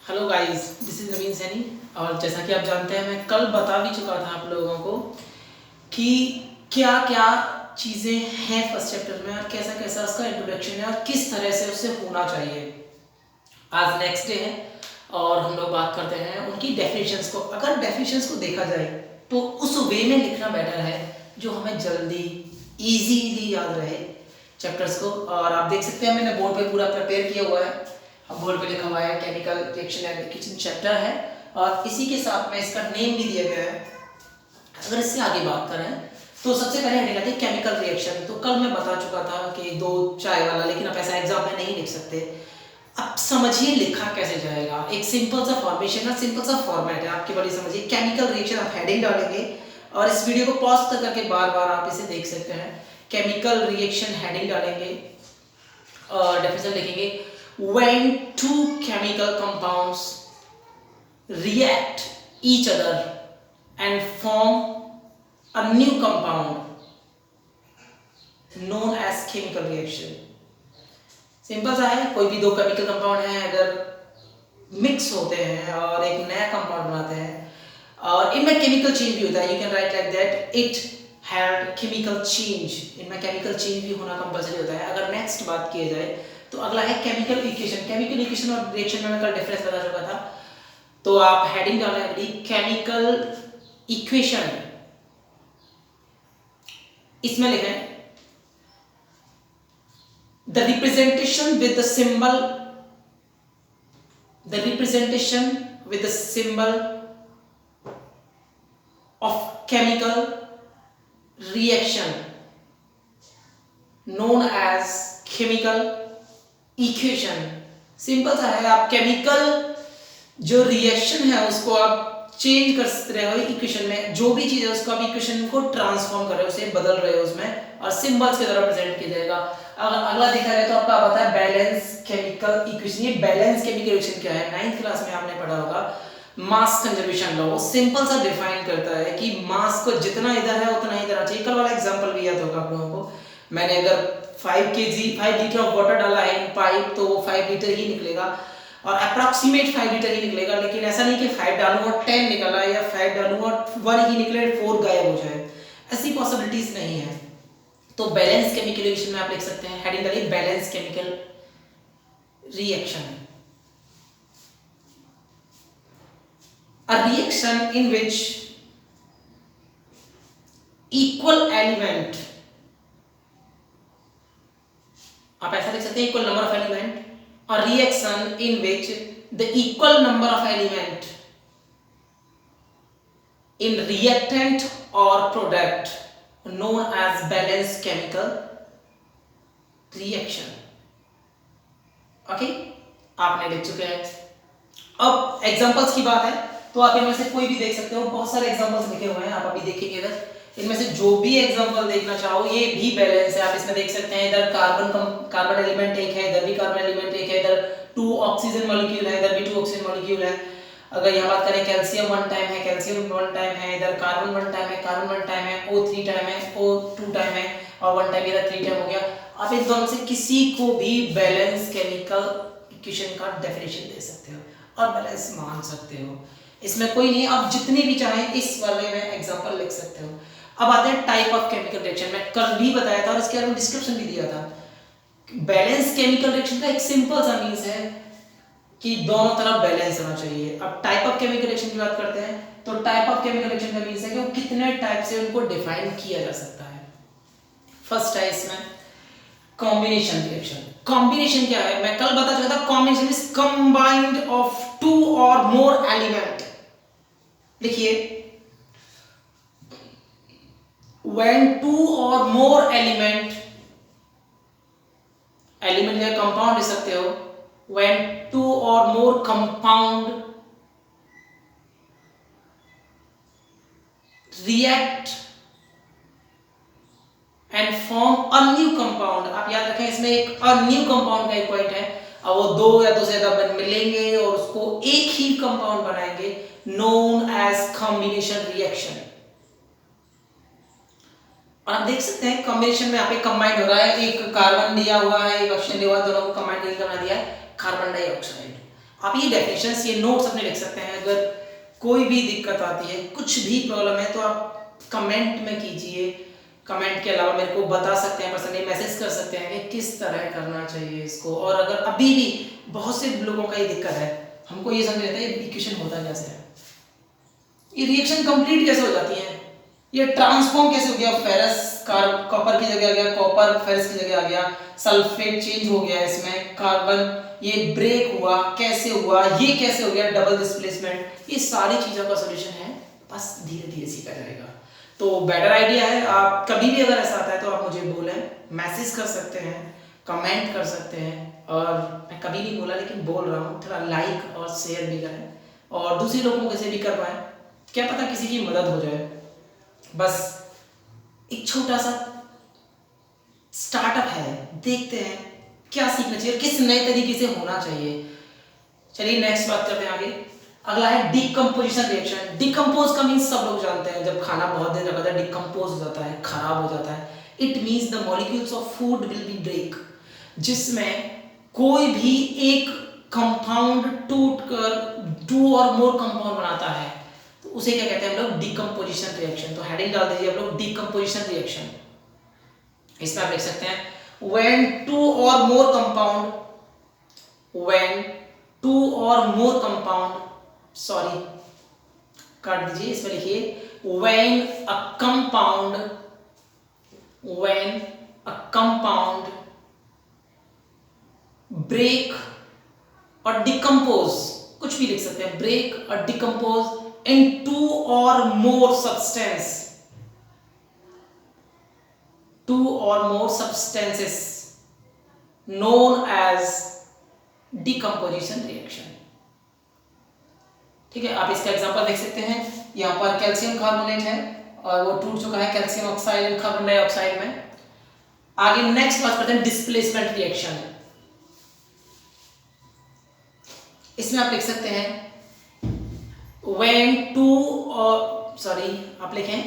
Hello guys, this is नवीन सैनी। और जैसा कि आप जानते हैं, मैं कल बता भी चुका था आप लोगों को कि क्या क्या चीज़ें हैं फर्स्ट चैप्टर में और कैसा कैसा उसका इंट्रोडक्शन है और किस तरह से उससे होना चाहिए। आज नेक्स्ट डे है और हम लोग बात करते हैं उनकी डेफिनेशंस को। अगर डेफिनेशंस को देखा जाए तो उस वे में लिखना बेटर है जो हमें जल्दी इजीली याद रहे चैप्टर्स को। और आप देख सकते हैं मैंने बोर्ड पे पूरा प्रिपेयर किया हुआ है। अब बोर्ड पे लिखा हुआ है chemical reaction and kitchen chapter है और इसी के साथ में इसका नेम भी दिया गया है। अगर इससे आगे बात करें तो सबसे पहले हेडिंग आती है केमिकल रिएक्शन। तो कल मैं बता चुका था कि दो चाय वाला, लेकिन आप ऐसा एग्जाम में नहीं लिख सकते। अब समझिए लिखा कैसे जाएगा। एक सिंपल सा फॉर्मेशन है, सिंपल सा फॉर्मेट है आपकी बड़ी। समझिए केमिकल रिएक्शन, आप हेडिंग डालेंगे और इस वीडियो को पॉज कर करके बार बार आप इसे देख सकते हैं। केमिकल रिएक्शन हेडिंग डालेंगे और डेफिनेशन लिखेंगे, when two chemical compounds react each other and form a new compound known as chemical reaction। Simple सा है, कोई भी दो केमिकल कंपाउंड हैं अगर मिक्स होते हैं और एक नया कंपाउंड बनाते हैं और इनमें केमिकल चेंज भी होता है। You can write like that it had chemical change. इनमें केमिकल चेंज भी होना कंपलसरी होता है। अगर नेक्स्ट बात की जाए तो अगला है केमिकल इक्वेशन। केमिकल इक्वेशन और रिएक्शन में मैं कल डिफरेंस बता चुका था। तो आप हेडिंग डालें अगली केमिकल इक्वेशन। इसमें लिखें the representation with the symbol of chemical reaction known as chemical equation। Simple सा है, आप केमिकल जो रिएक्शन है उसको आप चेंज कर रहे हो इक्वेशन में। जो भी चीज है उसको आप इक्वेशन को ट्रांसफॉर्म कर रहे हो, उसे बदल रहे हो उसमें और सिंबल्स के द्वारा प्रेजेंट किया जाएगा। अगर अगला देखा जाए तो आपका पता है बैलेंस केमिकल इक्वेशन। ये बैलेंस केमिकल इक्वेशन क्या है, 9th क्लास में आपने पढ़ा होगा। मास कंजर्वेशन लॉ वो सिंपल सा डिफाइन करता है कि मास को जितना इधर है उतना ही इधर चाहिए। कल वाला एग्जांपल भी याद होगा आप लोगों को। मैंने अगर 5 लीटर ऑफ वाटर डाला है इन पाइप तो वो 5 लीटर ही निकलेगा और अप्रॉक्सीमेट 5 लीटर ही निकलेगा। लेकिन ऐसा नहीं कि 5 डालूं और 10 निकला या 5 डालूं और 1 ही निकले 4 गायब हो जाए। ऐसी पॉसिबिलिटीज नहीं है। तो बैलेंस केमिकल रिएक्शन में आप लिख सकते हैं, हेडिंग डालिए balance chemical reaction. A reaction in which equal element, आप ऐसा लिख सकते हैं इक्वल नंबर ऑफ एलिमेंट, और reaction in which the equal number of element in reactant और product known as balanced chemical reaction। Okay, आपने लिख चुके हैं। अब एग्जांपल्स की बात है तो आप इनमें से कोई भी देख सकते हो, बहुत सारे एग्जांपल्स लिखे हुए हैं, आप अभी देखेंगे इधर। इनमें से जो भी एग्जांपल देखना चाहो ये भी बैलेंस है। आप इसमें देख सकते हैं इधर कार्बन एलिमेंट एक है, इधर भी कार्बन एलिमेंट एक है, इधर 2 ऑक्सीजन मॉलिक्यूल है, इधर भी 2 ऑक्सीजन मॉलिक्यूल है। अगर यहाँ बात करें कैल्शियम 1 टाइम है, कैल्शियम 1 टाइम है, इधर कार्बन 1 टाइम है, कार्बन 1 टाइम है, O3 टाइम है, O2 टाइम है और 1 टाइम इधर 3 टाइम हो गया। आप इन दोनों से किसी को भी बैलेंस केमिकल इक्वेशन का डेफिनेशन दे सकते हो और बैलेंस मान सकते हो। इसमें कोई नहीं, आप जितने भी चाहें इस वाले में एग्जांपल लिख सकते हो। अब आते हैं टाइप ऑफ केमिकल रिएक्शन। मैं कल भी बताया था और इसके बारे में डिस्क्रिप्शन भी दिया था। बैलेंस केमिकल रिएक्शन का एक सिंपल सा मींस है कि दोनों तरफ बैलेंस होना चाहिए। अब टाइप ऑफ केमिकल रिएक्शन की बात करते हैं तो टाइप ऑफ केमिकल रिएक्शन का मींस है कि वो कितने टाइप से उनको डिफाइन किया जा सकता है। फर्स्ट है इसमें कॉम्बिनेशन रिएक्शन। कॉम्बिनेशन क्या है, मैं कल बता चुका था, कॉम्बिनेशन इज कंबाइंड ऑफ 2 और मोर एलिमेंट। लिखिए, when 2 or more एलिमेंट या कंपाउंड ले सकते हो, when 2 or more compound react and form a new compound। आप याद रखें इसमें एक a new compound का एक पॉइंट है। अब वो 2 या 2 से ज्यादा मिलेंगे और उसको एक ही कंपाउंड बनाएंगे, known as combination reaction। और आप देख सकते हैं कॉम्बिनेशन में यहाँ पे कंबाइंड हो रहा है, एक कार्बन दिया हुआ है, एक ऑक्सीजन दिया हुआ है, दोनों को कंबाइंड करके बना दिया है कार्बन डाइऑक्साइड। आप ये डेफिनेशंस, ये नोट्स अपने लिख सकते हैं। अगर कोई भी दिक्कत आती है, कुछ भी प्रॉब्लम है, तो आप कमेंट में कीजिए। कमेंट के अलावा मेरे को बता सकते हैं, पर्सनली मैसेज कर सकते हैं कि किस तरह करना चाहिए इसको। और अगर अभी भी बहुत से लोगों का ये दिक्कत है, हमको ये समझ आता है ये इक्वेशन होता कैसे है, ये रिएक्शन कंप्लीट कैसे हो जाती है, ये ट्रांसफॉर्म कैसे हो गया, फेरस कॉपर की जगह आ गया, कॉपर फेरस की जगह आ गया, सल्फेट चेंज हो गया इसमें, कार्बन ये ब्रेक हुआ, कैसे हुआ, ये कैसे हो गया, डबल डिस्प्लेसमेंट, ये सारी चीज़ों का सोल्यूशन है, बस धीरे धीरे सीखा जाएगा। तो बेटर आइडिया है, आप कभी भी अगर ऐसा आता है तो आप मुझे बोलें, मैसेज कर सकते हैं, कमेंट कर सकते हैं। और मैं कभी नहीं बोला लेकिन बोल रहा हूँ, थोड़ा लाइक और शेयर भी करें और दूसरे लोगों को से भी करवाएं, क्या पता किसी की मदद हो जाए। बस एक छोटा सा स्टार्टअप है, देखते हैं क्या सीखना चाहिए, किस नए तरीके से होना चाहिए। चलिए नेक्स्ट बात करते हैं आगे। अगला है डिकम्पोजिशन रिएक्शन। डिकम्पोज का मीन्स सब लोग जानते हैं, जब खाना बहुत देर रखा है डिकम्पोज हो जाता है, खराब हो जाता है। It means the molecules of food will be break, जिसमें कोई भी एक कंपाउंड टूटकर 2 और मोर कंपाउंड बनाता है, तो उसे क्या कहते हैं हम लोग, डिकम्पोजिशन रिएक्शन। तो हेडिंग डाल दीजिए आप लोग डिकम्पोजिशन रिएक्शन। इसमें आप लिख सकते हैं when 2 or more compound, when 2 or more compound, sorry काट दीजिए, इसमें लिखिए when a compound break और डिकम्पोज, कुछ भी लिख सकते हैं, ब्रेक और decompose in 2 or more substance, 2 or more substances known as decomposition reaction। ठीक है, आप इसका एग्जांपल देख सकते हैं, यहाँ पर कैल्शियम कार्बोनेट है और वो टूट चुका है calcium oxide and carbon dioxide में। आगे नेक्स्ट बात करते हैं डिस्प्लेसमेंट रिएक्शन। इसमें आप लिख सकते हैं when 2 और सॉरी आप लिखें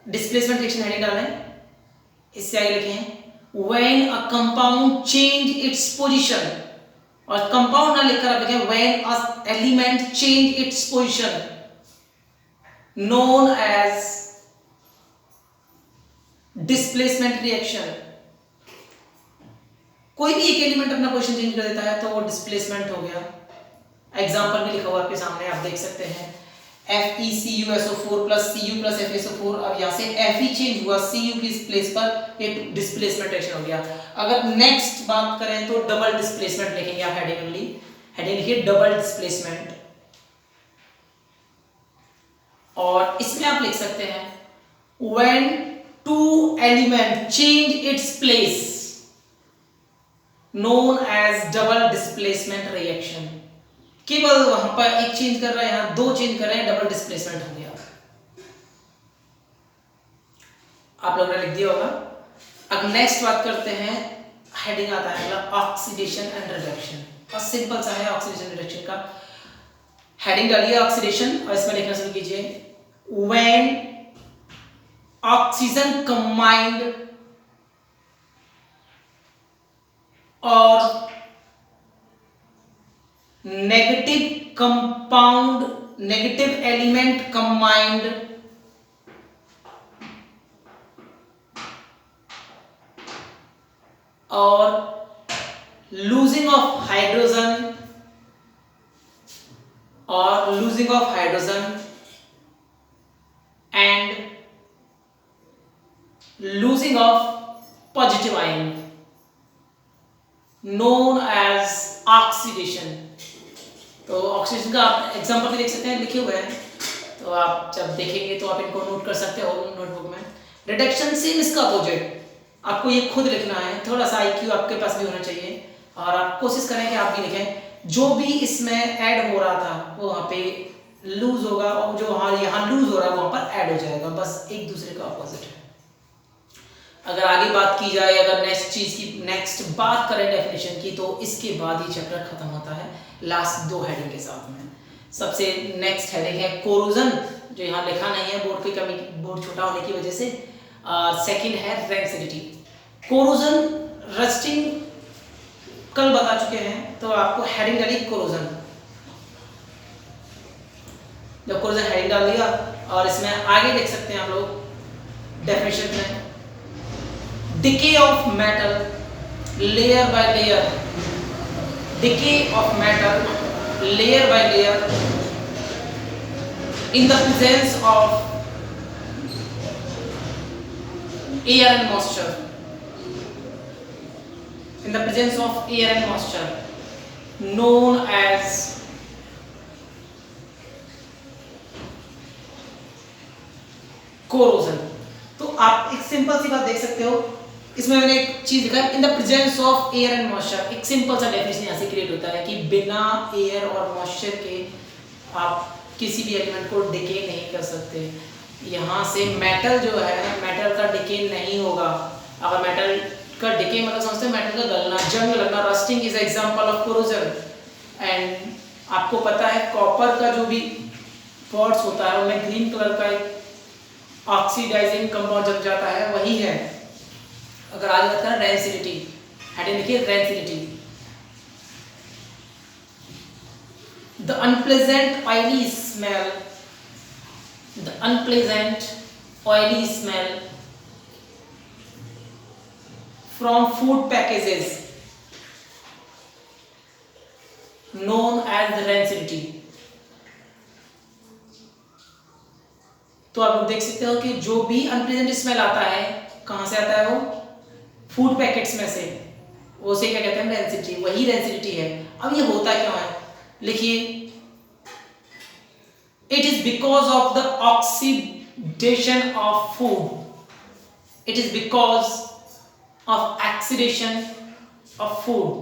डिस्प्लेसमेंट रिएक्शन हेडिंग डालें, इससे आगे लिखें when a compound change its position, और कंपाउंड ना लिखकर आप लिखें when a element change its position known as displacement reaction। कोई भी एक एलिमेंट अपना पोजीशन चेंज कर देता है तो वो डिस्प्लेसमेंट हो गया। एग्जांपल भी लिखा हुआ आपके सामने, आप देख सकते हैं FeCuSO4 plus Cu plus FeSO4, अब यहाँ से Fe चेंज हुआ, Cu की प्लेस पर एक डिस्प्लेसमेंट रिएक्शन हो गया। अगर नेक्स्ट बात करें तो डबल डिस्प्लेसमेंट लिखेंगे आप, हेडिंग लिखिए डबल डिस्प्लेसमेंट। और इसमें आप लिख सकते हैं when 2 element change its place known as double displacement reaction। केवल वहां पर एक चेंज कर रहा है, यहां 2 चेंज कर रहे हैं, डबल डिस्प्लेसमेंट हो गया। आप लोगों ने लिख दिया होगा। अब नेक्स्ट बात करते हैं, हेडिंग आता है अगला ऑक्सीडेशन एंड रिडक्शन, और सिंपल सा है ऑक्सीडेशन रिडक्शन का। हेडिंग डालिए ऑक्सीडेशन और इसमें लिखना शुरू कीजिए when ऑक्सीजन कंबाइंड और negative compound, negative element combined और losing of hydrogen and losing of positive ion known as oxidation. तो ऑक्सीडेशन का आप एग्जांपल भी देख सकते हैं, लिखे हुए हैं, तो आप जब देखेंगे तो आप इनको नोट कर सकते हो नोटबुक में। रिडक्शन सेम इसका अपोजिट, आपको ये खुद लिखना है, थोड़ा सा IQ आपके पास भी होना चाहिए और आप कोशिश करें कि आप भी लिखें। जो भी इसमें ऐड हो रहा था वो वहाँ पे लूज होगा और जो यहाँ लूज हो रहा है वहाँ पर ऐड हो जाएगा, बस एक दूसरे का अपोजिट है। अगर आगे बात की जाए, अगर नेक्स्ट बात करें डेफिनेशन की, तो इसके बाद ही चैप्टर खत्म होता है लास्ट 2 हेडिंग के साथ में। सबसे नेक्स्ट हेडिंग है कोरोजन, जो यहाँ लिखा नहीं है बोर्ड की कमी, बोर्ड छोटा होने की वजह से। सेकंड है रेंसिडिटी। कोरोजन रस्टिंग कल बता चुके हैं, तो आपको हेडिंग डाली कोरोजन। जब कोरोजन हेडिंग डाल दिया और इसमें आगे देख सकते हैं आप लोग डेफिनेशन में, decay of metal layer by layer, decay of metal layer by layer in the presence of air and moisture, in the presence of air and moisture, known as corrosion. तो आप एक सिंपल सी बात देख सकते हो, इसमें मैंने एक चीज लिखा है, in the presence of air and moisture. एक सिंपल सा डेफिनेशन यहाँ से क्रिएट होता है कि बिना एयर और मॉइस्चर के आप किसी भी एलिमेंट को डिके नहीं कर सकते। यहाँ से मेटल जो है, मेटल का डिके नहीं होगा। अगर मेटल का डिके मतलब समझते हैं मेटल का गलना, जंग लगना, rusting is example of corrosion. And आपको पता है कॉपर का जो भी पॉट्स होता है उनमें ग्रीन कलर का एक ऑक्सीडाइजिंग कंपाउंड जम जाता है, वही है। अगर आ जाता है रेंसिडिटी, हेडिंग लिखिए rancidity. The unpleasant oily smell, the unpleasant oily smell from food packages known as the rancidity। तो आप लोग देख सकते हो कि जो भी अनप्लेजेंट स्मेल आता है कहां से आता है, वो फूड पैकेट्स में से, उसे क्या कहते हैं रेंसिडिटी, वही रेंसिडिटी है। अब ये होता क्यों है, लिखिए, it is because of the oxidation of food, it is because of oxidation of food,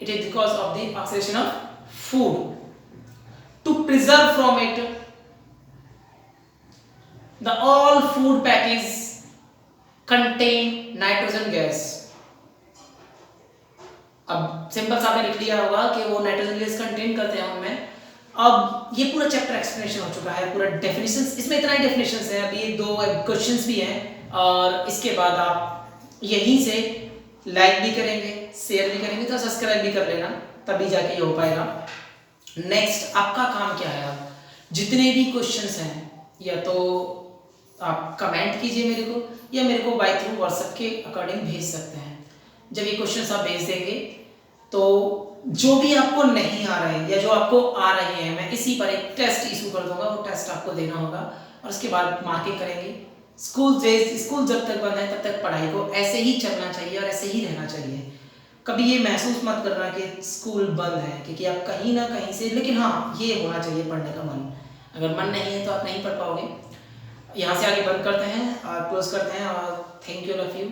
it is because of the oxidation of food, to preserve from it the all food packages contain nitrogen gas। अब simple सा आपने लिख लिया होगा कि वो nitrogen gas contain करते हैं उनमें। अब ये पूरा चैप्टर एक्सप्लेनेशन हो चुका है, पूरा डेफिनेशंस, इसमें इतना ही डेफिनेशंस है, अभी 2 क्वेश्चंस भी हैं और इसके बाद आप यहीं से लाइक भी करेंगे, शेयर भी करेंगे, तो सब्सक्राइब भी कर लेना, तभी जाके ये हो पाएगा। नेक्स्ट आपका काम क्या है, आप जितने भी क्वेश्चंस हैं या तो आप कमेंट कीजिए मेरे को, या मेरे को बाय थ्रू व्हाट्सएप के अकॉर्डिंग भेज सकते हैं। जब ये क्वेश्चंस आप भेज देंगे तो जो भी आपको नहीं आ रहे हैं या जो आपको आ रहे हैं, मैं इसी पर एक टेस्ट इशू कर दूंगा, वो टेस्ट आपको देना होगा और उसके बाद मार्किंग करेंगे। स्कूल जब तक बंद है तब तक पढ़ाई को ऐसे ही चलना चाहिए और ऐसे ही रहना चाहिए। कभी ये महसूस मत करना कि स्कूल बंद है, क्योंकि आप कहीं ना कहीं से, लेकिन हाँ ये होना चाहिए पढ़ने का मन। अगर मन नहीं है तो आप नहीं पढ़ पाओगे। यहाँ से आगे बंद करते हैं और क्लोज करते हैं और thank you all of you.